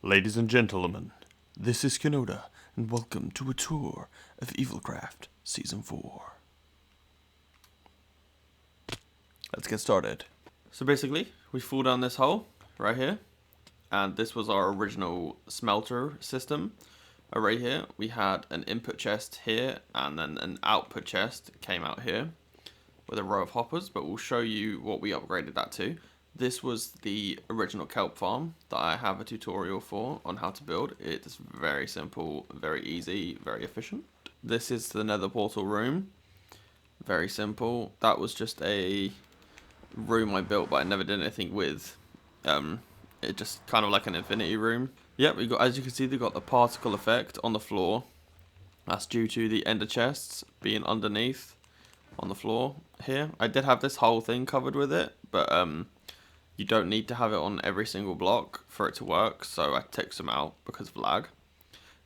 Ladies and gentlemen, this is Kenoda, and welcome to a tour of EvilCraft Season 4. Let's get started. So basically, we fall down this hole right here, and this was our original smelter system. Right here, we had an input chest here, and then an output chest came out here with a row of hoppers, but we'll show you what we upgraded that to. This was the original kelp farm that I have a tutorial for on how to build. It's very simple, very easy, very efficient. This is the nether portal room. Very simple. That was just a room I built, but I never did anything with. It just kind of like an infinity room. Yep, we got, as you can see, they've got the particle effect on the floor. That's due to the ender chests being underneath on the floor here. I did have this whole thing covered with it, but you don't need to have it on every single block for it to work, so I took some out because of lag.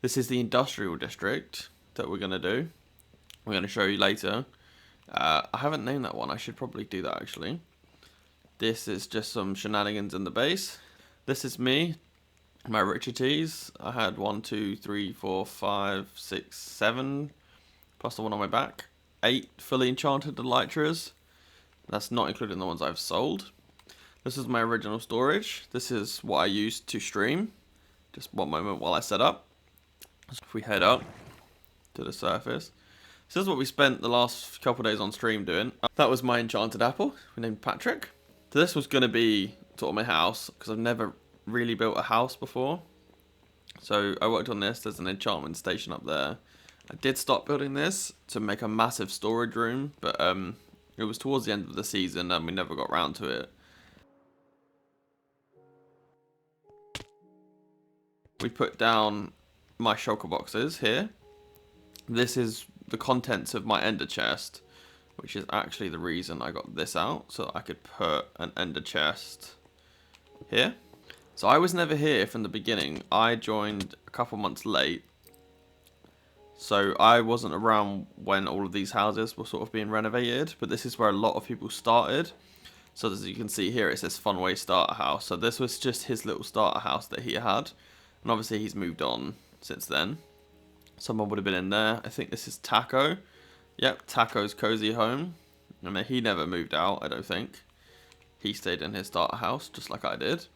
This is the industrial district that we're going to do. We're going to show you later. I haven't named that one. I should probably do that actually. This is just some shenanigans in the base. This is me, my richeties. I had 1, 2, 3, 4, 5, 6, 7, plus the one on my back. 8 fully enchanted elytras. That's not including the ones I've sold. This is my original storage. This is what I used to stream. Just one moment while I set up. So if we head up to the surface. This is what we spent the last couple of days on stream doing. That was my enchanted apple. We named Patrick. So this was going to be sort of my house, because I've never really built a house before. So I worked on this. There's an enchantment station up there. I did start building this to make a massive storage room, but it was towards the end of the season and we never got around to it. We put down my shulker boxes here. This is the contents of my ender chest, which is actually the reason I got this out, so I could put an ender chest here. So I was never here from the beginning. I joined a couple months late, so I wasn't around when all of these houses were sort of being renovated, but this is where a lot of people started. So as you can see here, it says Funway Starter House. So this was just his little starter house that he had. And obviously he's moved on since then. Someone would have been in there. I think this is Taco. Yep, Taco's cozy home. I mean, he never moved out, I don't think. He stayed in his starter house, just like I did.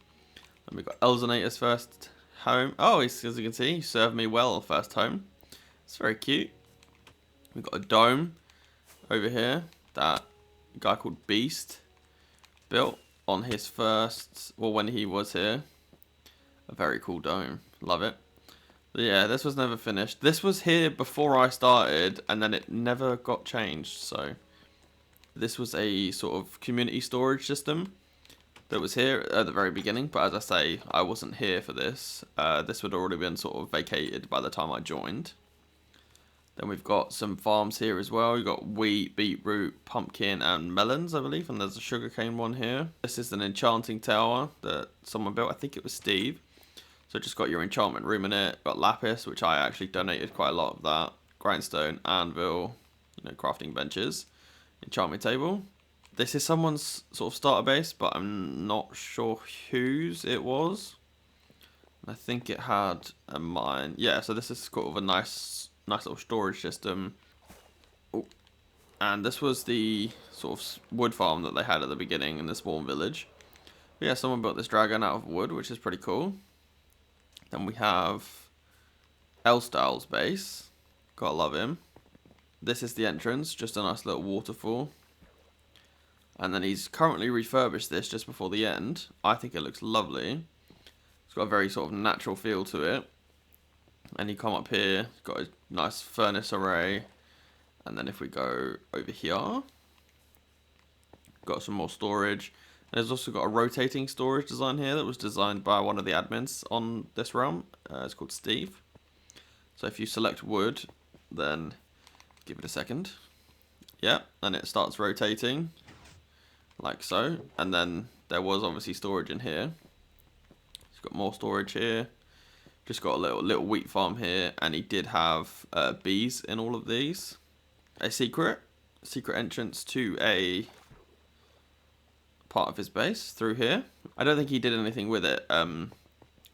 And we've got Elzonator's first home. Oh, as you can see, he served me well first home. It's very cute. We've got a dome over here that a guy called Beast built on his first, well, when he was here. A very cool dome. Love it. But yeah, this was never finished. This was here before I started, and then it never got changed. So this was a sort of community storage system that was here at the very beginning. But as I say, I wasn't here for this. This would already been sort of vacated by the time I joined. Then we've got some farms here as well. We've got wheat, beetroot, pumpkin, and melons, I believe. And there's a sugarcane one here. This is an enchanting tower that someone built. I think it was Steve. So just got your enchantment room in it. Got lapis, which I actually donated quite a lot of that. Grindstone, anvil, crafting benches. Enchantment table. This is someone's sort of starter base, but I'm not sure whose it was. I think it had a mine. Yeah, so this is sort of a nice little storage system. Ooh. And this was the sort of wood farm that they had at the beginning in the spawn village. But yeah, someone built this dragon out of wood, which is pretty cool. Then we have Elstyle's base. Gotta love him. This is the entrance, just a nice little waterfall. And then he's currently refurbished this just before the end. I think it looks lovely. It's got a very sort of natural feel to it. And you come up here, got a nice furnace array. And then if we go over here, got some more storage. There's also got a rotating storage design here that was designed by one of the admins on this realm. It's called Steve. So if you select wood, then give it a second. Yeah, and it starts rotating like so. And then there was obviously storage in here. It's got more storage here. Just got a little wheat farm here, and he did have bees in all of these. A secret entrance to a part of his base through here. I don't think he did anything with it.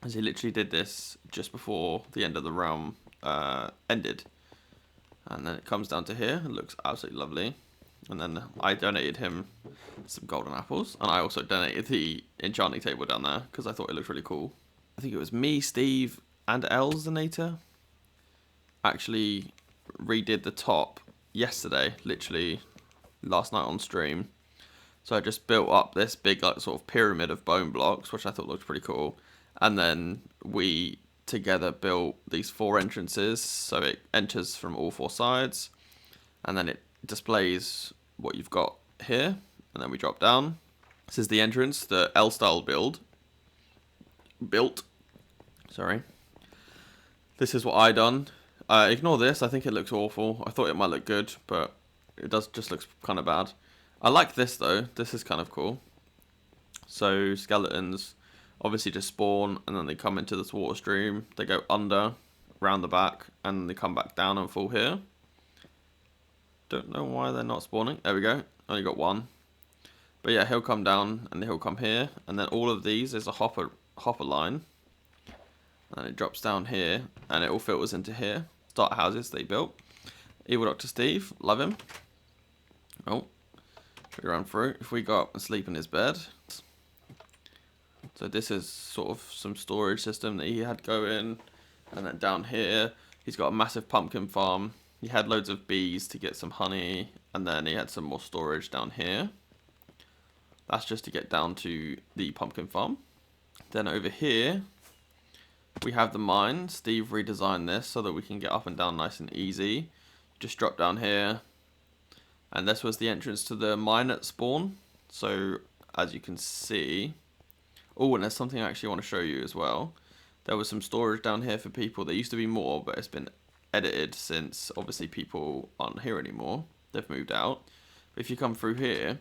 as he literally did this just before the end of the realm ended. And then it comes down to here. It looks absolutely lovely. And then I donated him some golden apples. And I also donated the enchanting table down there because I thought it looked really cool. I think it was me, Steve, and Elzenator actually redid the top yesterday, literally last night on stream. So I just built up this big like sort of pyramid of bone blocks, which I thought looked pretty cool. And then we together built these 4 entrances, so it enters from all 4 sides, and then it displays what you've got here, and then we drop down. This is the entrance, the L-style built. Sorry. This is what I done. Ignore this, I think it looks awful. I thought it might look good, but it just looks kind of bad. I like this though, this is kind of cool. So skeletons obviously just spawn, and then they come into this water stream, they go under, round the back, and they come back down and fall here. Don't know why they're not spawning. There we go, only got 1. But yeah, he'll come down, and he'll come here, and then all of these is a hopper line. And it drops down here, and it all filters into here. Start houses they built. Evil Dr. Steve, love him. Oh, we run through. If we go up and sleep in his bed. So this is sort of some storage system that he had going. And then down here, he's got a massive pumpkin farm. He had loads of bees to get some honey. And then he had some more storage down here. That's just to get down to the pumpkin farm. Then over here, we have the mine. Steve redesigned this so that we can get up and down nice and easy. Just drop down here. And this was the entrance to the mine at spawn. So as you can see, oh, and there's something I actually want to show you as well. There was some storage down here for people. There used to be more, but it's been edited since obviously people aren't here anymore. They've moved out. But if you come through here,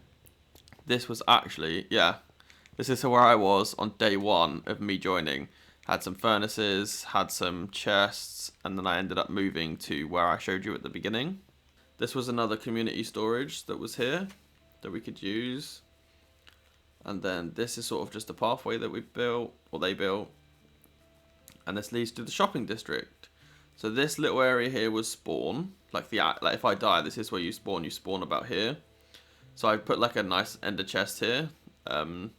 this was actually, yeah, this is where I was on day 1 of me joining. Had some furnaces, had some chests, and then I ended up moving to where I showed you at the beginning. This was another community storage that was here that we could use. And then this is sort of just a pathway that we built, or they built. And this leads to the shopping district. So this little area here was spawn. Like if I die, this is where you spawn. You spawn about here. So I put like a nice ender chest here. And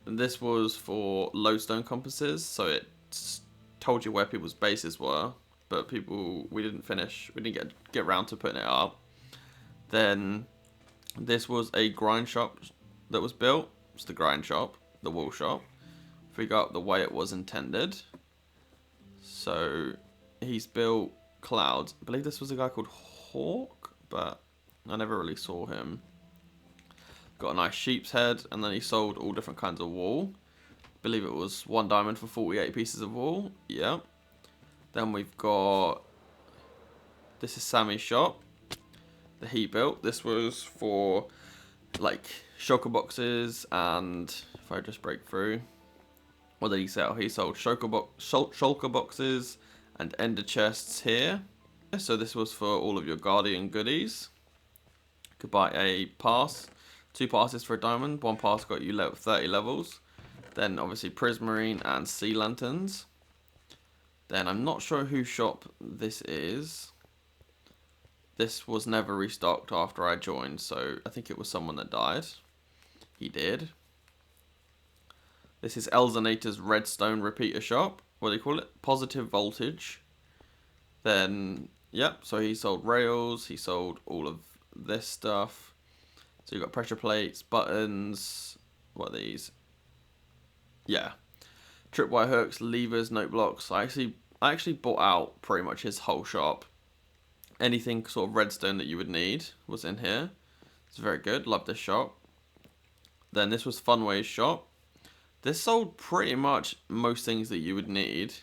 this was for lodestone compasses. So it told you where people's bases were. But we didn't finish. We didn't get around to putting it up. Then this was a grind shop that was built. It's the grind shop, the wool shop. If we go up the way it was intended. So he's built clouds. I believe this was a guy called Hawk, but I never really saw him. Got a nice sheep's head, and then he sold all different kinds of wool. I believe it was 1 diamond for 48 pieces of wool. Yeah. Then we've got, this is Sammy's shop that he built. This was for like shulker boxes, and if I just break through, what did he sell? He sold shulker boxes and ender chests here. So this was for all of your guardian goodies. You could buy a pass, 2 passes for a diamond. 1 pass got you 30 levels. Then obviously prismarine and sea lanterns. Then I'm not sure whose shop this is. This was never restocked after I joined, so I think it was someone that died. He did. This is Elzenator's redstone repeater shop. What do they call it? Positive voltage. Then, yep, so he sold rails. He sold all of this stuff. So you've got pressure plates, buttons. What are these? Yeah. Tripwire hooks, levers, note blocks. I actually bought out pretty much his whole shop. Anything sort of redstone that you would need was in here. It's very good. Love this shop. Then this was Funway's shop. This sold pretty much most things that you would need.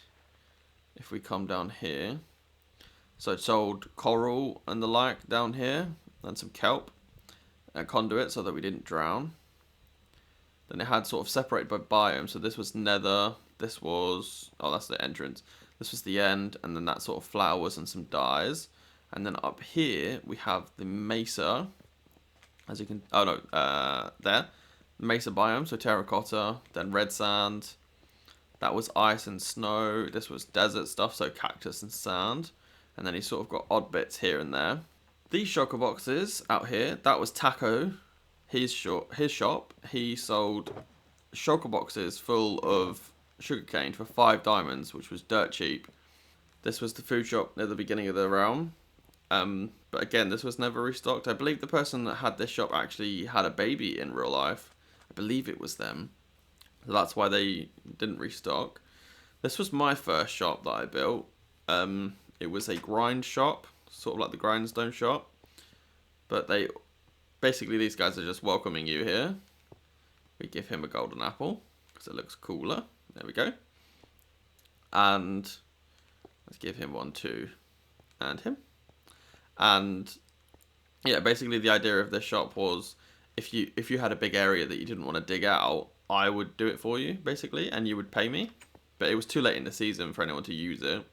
If we come down here. So it sold coral and the like down here. And some kelp. And conduit so that we didn't drown. Then it had sort of separated by biome. So this was nether. This was, oh, that's the entrance. This was the end. And then that sort of flowers and some dyes. And then up here, we have the mesa. As you can, oh no, there. Mesa biome, so terracotta, then red sand. That was ice and snow. This was desert stuff, so cactus and sand. And then he sort of got odd bits here and there. These shulker boxes out here, that was Taco, his shop. He sold shulker boxes full of sugarcane for 5 diamonds, which was dirt cheap. This was the food shop near the beginning of the realm. But again, this was never restocked. I believe the person that had this shop actually had a baby in real life. I believe it was them. So that's why they didn't restock. This was my first shop that I built. It was a grind shop, sort of like the grindstone shop. But basically these guys are just welcoming you here. We give him a golden apple because it looks cooler. There we go. And let's give him one too. And him. And yeah, basically the idea of this shop was if you had a big area that you didn't want to dig out, I would do it for you, basically, and you would pay me. But it was too late in the season for anyone to use it.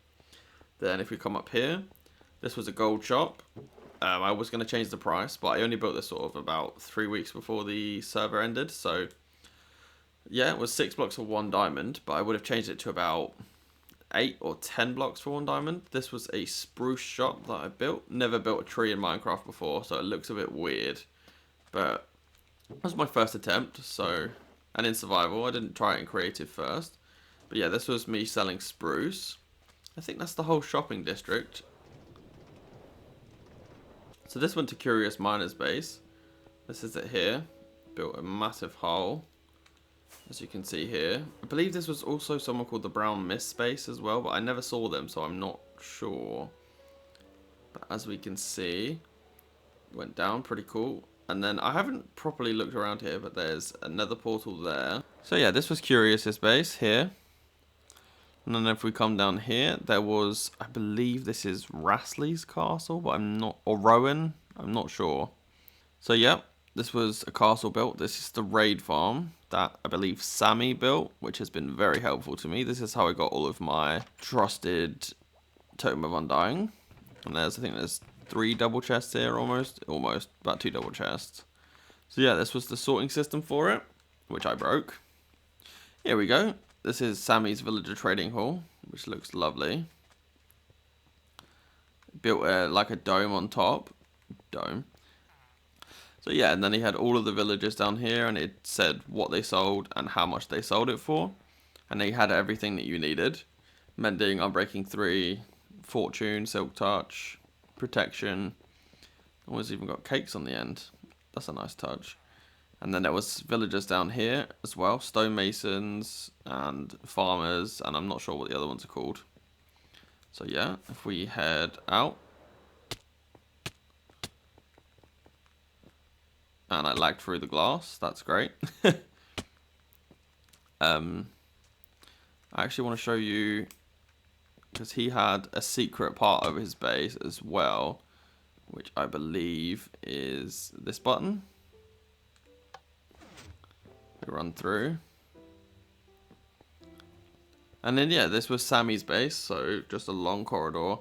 Then if we come up here, this was a gold shop. I was going to change the price, but I only built this sort of about 3 weeks before the server ended. So yeah, it was 6 blocks for 1 diamond, but I would have changed it to about 8 or 10 blocks for 1 diamond. This was a spruce shop that I built. Never built a tree in Minecraft before, so it looks a bit weird. But it was my first attempt, so... And in survival, I didn't try it in creative first. But yeah, this was me selling spruce. I think that's the whole shopping district. So this went to Curious Miner's base. This is it here. Built a massive hole, as you can see here. I believe this was also someone called the Brown Mist Space as well, but I never saw them, so I'm not sure. But as we can see, went down, pretty cool. And then I haven't properly looked around here, but there's another portal there. So yeah, this was Curious's base here. And then if we come down here, there was, I believe this is Rastley's castle, but I'm not, or Rowan, I'm not sure. So yeah, this was a castle built. This is the raid farm that I believe Sammy built, which has been very helpful to me. This is how I got all of my trusted Totem of Undying. And I think there's 3 double chests here almost, about 2 double chests. So yeah, this was the sorting system for it, which I broke. Here we go. This is Sammy's villager trading hall, which looks lovely. Built like a dome on top. Dome. So yeah, and then he had all of the villagers down here, and it said what they sold and how much they sold it for. And they had everything that you needed. Mending, Unbreaking 3, Fortune, Silk Touch, Protection. Always even got cakes on the end. That's a nice touch. And then there was villagers down here as well. Stonemasons and farmers, and I'm not sure what the other ones are called. So yeah, if we head out. And I lagged through the glass. That's great. I actually want to show you, because he had a secret part of his base as well, which I believe is this button. We run through. And then yeah, this was Sammy's base, so just a long corridor.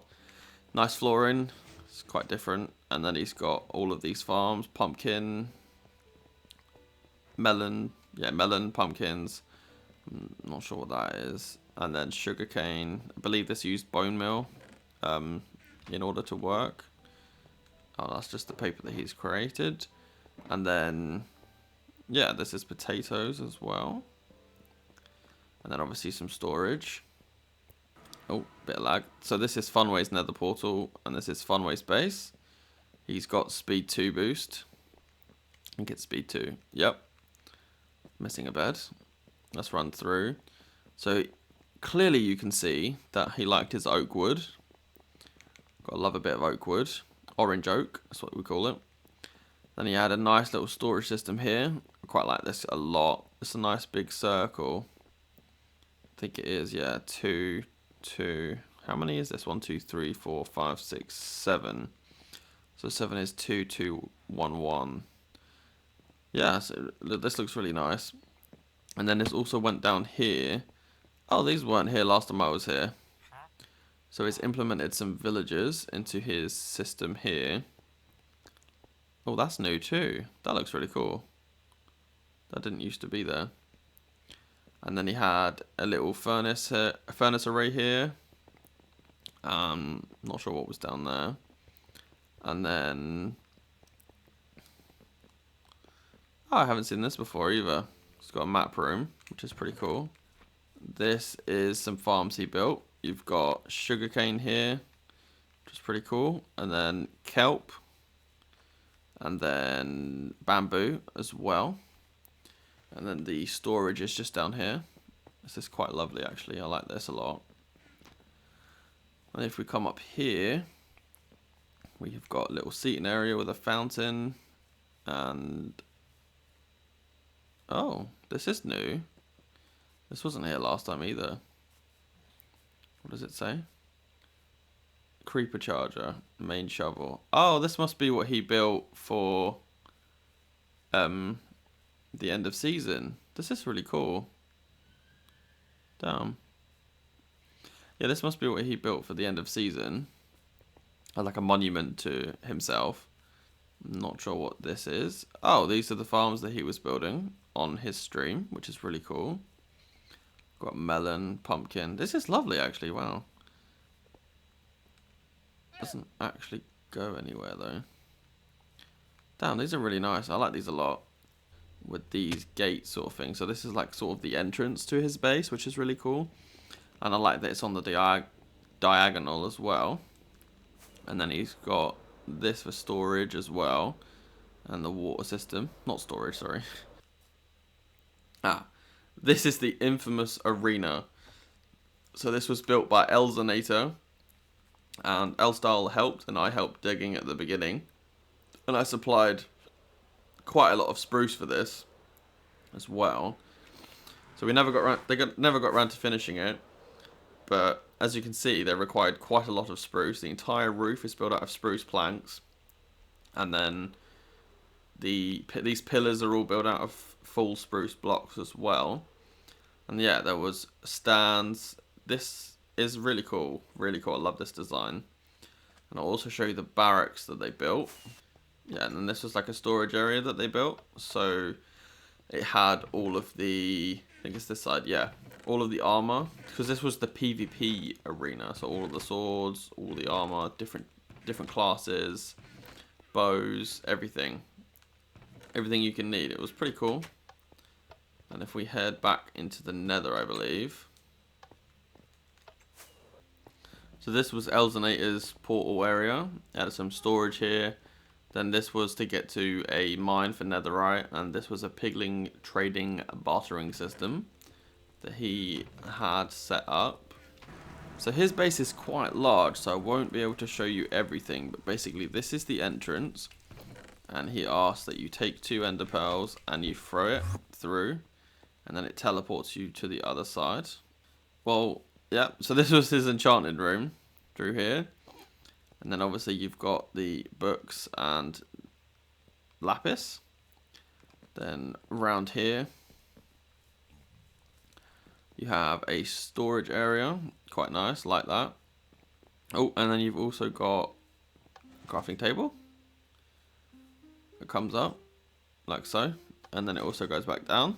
Nice flooring. It's quite different. And then he's got all of these farms, pumpkin, melon, yeah, melon, pumpkins. I'm not sure what that is. And then sugarcane. I believe this used bone meal in order to work. Oh, that's just the paper that he's created. And then, yeah, this is potatoes as well. And then obviously some storage. Oh, bit of lag. So this is Funway's nether portal, and this is Funway's base. He's got speed 2 boost. I think it's speed 2. Yep. Missing a bed. Let's run through. So clearly you can see that he liked his oak wood. Gotta love a bit of oak wood. Orange oak, that's what we call it. Then he had a nice little storage system here. I quite like this a lot. It's a nice big circle. I think it is, yeah. 2, 2. How many is this? 1, 2, 3, 4, 5, 6, 7. So 7 is 2, 2, 1, 1. Yeah, so this looks really nice. And then this also went down here. Oh, these weren't here last time I was here. So he's implemented some villagers into his system here. Oh, that's new too. That looks really cool. That didn't used to be there. And then he had a little furnace array here. Not sure what was down there. And then, oh, I haven't seen this before either. It's got a map room, which is pretty cool. This is some farms he built. You've got sugarcane here, which is pretty cool. And then kelp. And then bamboo as well. And then the storage is just down here. This is quite lovely actually. I like this a lot. And if we come up here, we've got a little seating area with a fountain. And oh, this is new. This wasn't here last time either. What does it say? Creeper charger, main shovel. Oh, this must be what he built for the end of season. This is really cool. Damn. Yeah, this must be what he built for the end of season. Like a monument to himself. I'm not sure what this is. Oh, these are the farms that he was building on his stream, which is really cool. Got melon, pumpkin. This is lovely actually, wow. Doesn't actually go anywhere though. Damn, these are really nice. I like these a lot. With these gates sort of thing. So this is like sort of the entrance to his base, which is really cool. And I like that it's on the diagonal as well. And then he's got this for storage as well. And the water system. Not storage, sorry. This is the infamous arena. So this was built by Elzonator. And Elstyle helped, and I helped digging at the beginning. And I supplied quite a lot of spruce for this as well. So we never got around to finishing it. But as you can see, they required quite a lot of spruce. The entire roof is built out of spruce planks. And then these pillars are all built out of full spruce blocks as well. And yeah, there was stands. This is really cool. Really cool. I love this design. And I'll also show you the barracks that they built. Yeah, and then this was like a storage area that they built. So it had all of the, I think it's this side, yeah, all of the armor. Because this was the PvP arena. So all of the swords, all the armor, different classes, bows, everything. Everything you can need. It was pretty cool. And if we head back into the nether, I believe. So this was Elzonator's portal area. It had some storage here. Then this was to get to a mine for netherite. And this was a pigling trading bartering system that he had set up. So his base is quite large, so I won't be able to show you everything. But basically this is the entrance. And he asked that you take 2 ender pearls and you throw it through. And then it teleports you to the other side. Well, yeah, so this was his enchanted room through here. And then obviously you've got the books and lapis. Then around here, you have a storage area. Quite nice, like that. Oh, and then you've also got a crafting table. It comes up, like so. And then it also goes back down,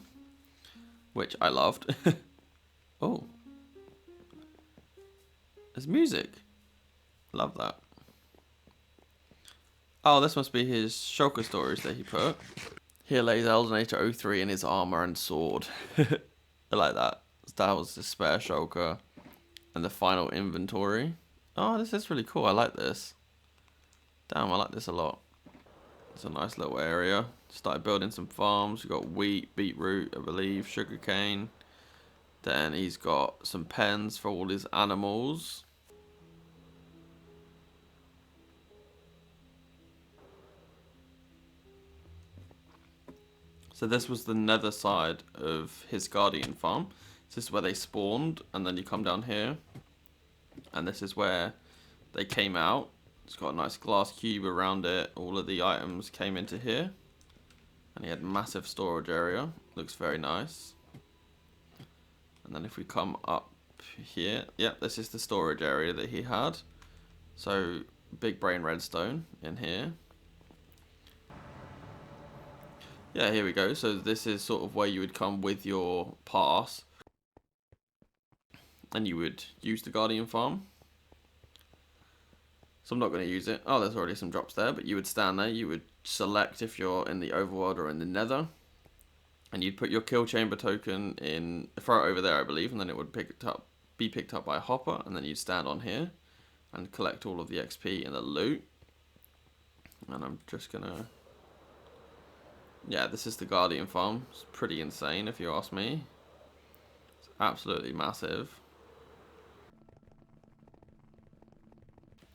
which I loved. Oh. There's music. Love that. Oh, this must be his shulker storage that he put. Here lays Elzonator 03 in his armor and sword. I like that. That was the spare shulker. And the final inventory. Oh, this is really cool. I like this. Damn, I like this a lot. It's a nice little area. Started building some farms. We've got wheat, beetroot, I believe, sugarcane. Then he's got some pens for all his animals. So this was the nether side of his guardian farm. This is where they spawned, and then you come down here. And this is where they came out. It's got a nice glass cube around it. All of the items came into here. And he had massive storage area. Looks very nice. And then if we come up here, yep, this is the storage area that he had. So big brain redstone in here. Yeah, here we go. So this is sort of where you would come with your pass. and you would use the Guardian farm. So I'm not going to use it. Oh, there's already some drops there, but you would stand there. You would select if you're in the overworld or in the nether. And you'd put your kill chamber token in, throw it over there, I believe, and then it would be picked up by a hopper, and then you'd stand on here and collect all of the XP and the loot. And I'm just going to... Yeah, this is the Guardian farm. It's pretty insane, if you ask me. It's absolutely massive.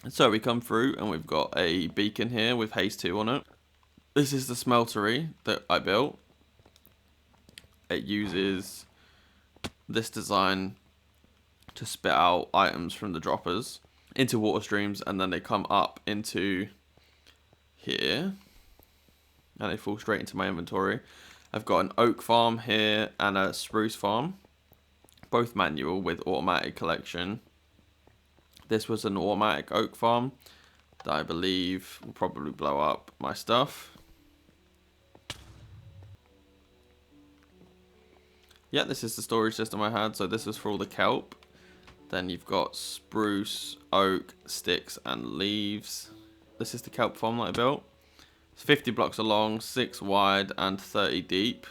So we come through and we've got a beacon here with haste 2 on it. This is the smeltery that I built. It uses this design to spit out items from the droppers into water streams, and then they come up into here and they fall straight into my inventory. I've got an oak farm here and a spruce farm, both manual with automatic collection. This was an automatic oak farm that I believe will probably blow up my stuff. Yeah, this is the storage system I had. So this was for all the kelp. Then you've got spruce, oak, sticks, and leaves. This is the kelp farm that I built. It's 50 blocks along, 6 wide, and 30 deep.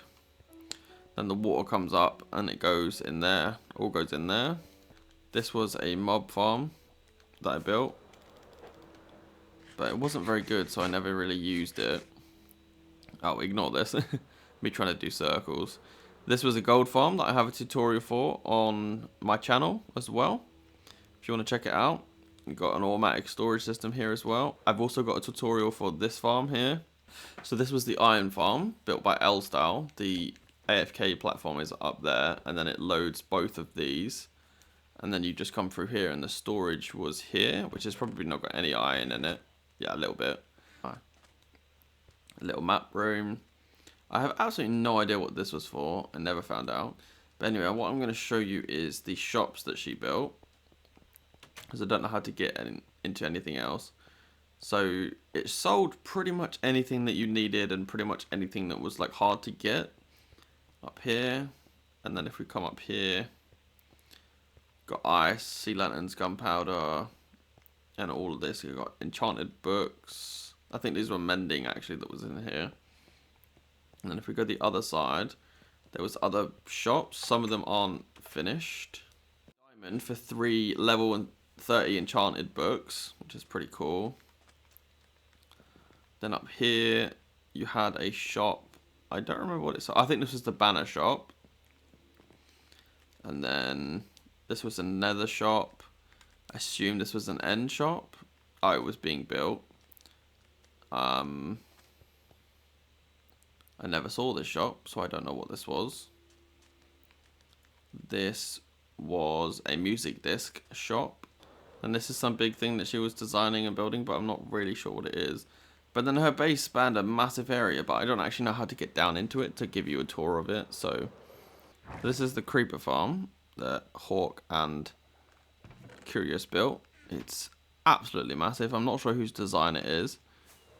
Then the water comes up and it goes in there. All goes in there. This was a mob farm that I built, but it wasn't very good, so I never really used it. Oh, ignore this. Me trying to do circles. This was a gold farm that I have a tutorial for on my channel as well. If you want to check it out. We've got an automatic storage system here as well. I've also got a tutorial for this farm here. So this was the iron farm built by L-Style. The AFK platform is up there, and then it loads both of these. And then you just come through here, and the storage was here, which has probably not got any iron in it. Yeah, a little bit. A little map room. I have absolutely no idea what this was for. I never found out. But anyway, what I'm going to show you is the shops that she built, because I don't know how to get into anything else. So it sold pretty much anything that you needed and pretty much anything that was like hard to get up here. And then if we come up here, got ice, sea lanterns, gunpowder, and all of this. You've got enchanted books. I think these were mending actually that was in here. And then if we go the other side, there was other shops. Some of them aren't finished. Diamond for 3 level 30 enchanted books, which is pretty cool. Then up here, you had a shop. I don't remember what it's. I think this was the banner shop. And then this was a nether shop. I assume this was an end shop. Oh, it was being built. I never saw this shop, so I don't know what this was. This was a music disc shop. And this is some big thing that she was designing and building, but I'm not really sure what it is. But then her base spanned a massive area, but I don't actually know how to get down into it to give you a tour of it. So this is the creeper farm that Hawk and Curious built. It's absolutely massive. I'm not sure whose design it is.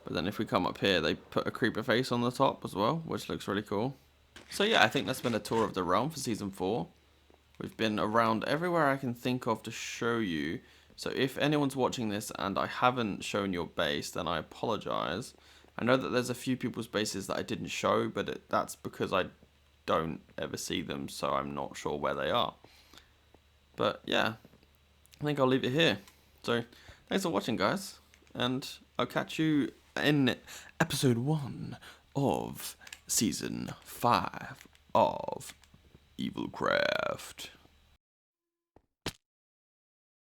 But then if we come up here, they put a creeper face on the top as well, which looks really cool. So yeah, I think that's been a tour of the realm for Season 4. We've been around everywhere I can think of to show you. So if anyone's watching this and I haven't shown your base, then I apologize. I know that there's a few people's bases that I didn't show, but that's because I don't ever see them, so I'm not sure where they are. But yeah, I think I'll leave it here. So thanks for watching, guys, and I'll catch you in episode 1 of season 5 of EvilCraft.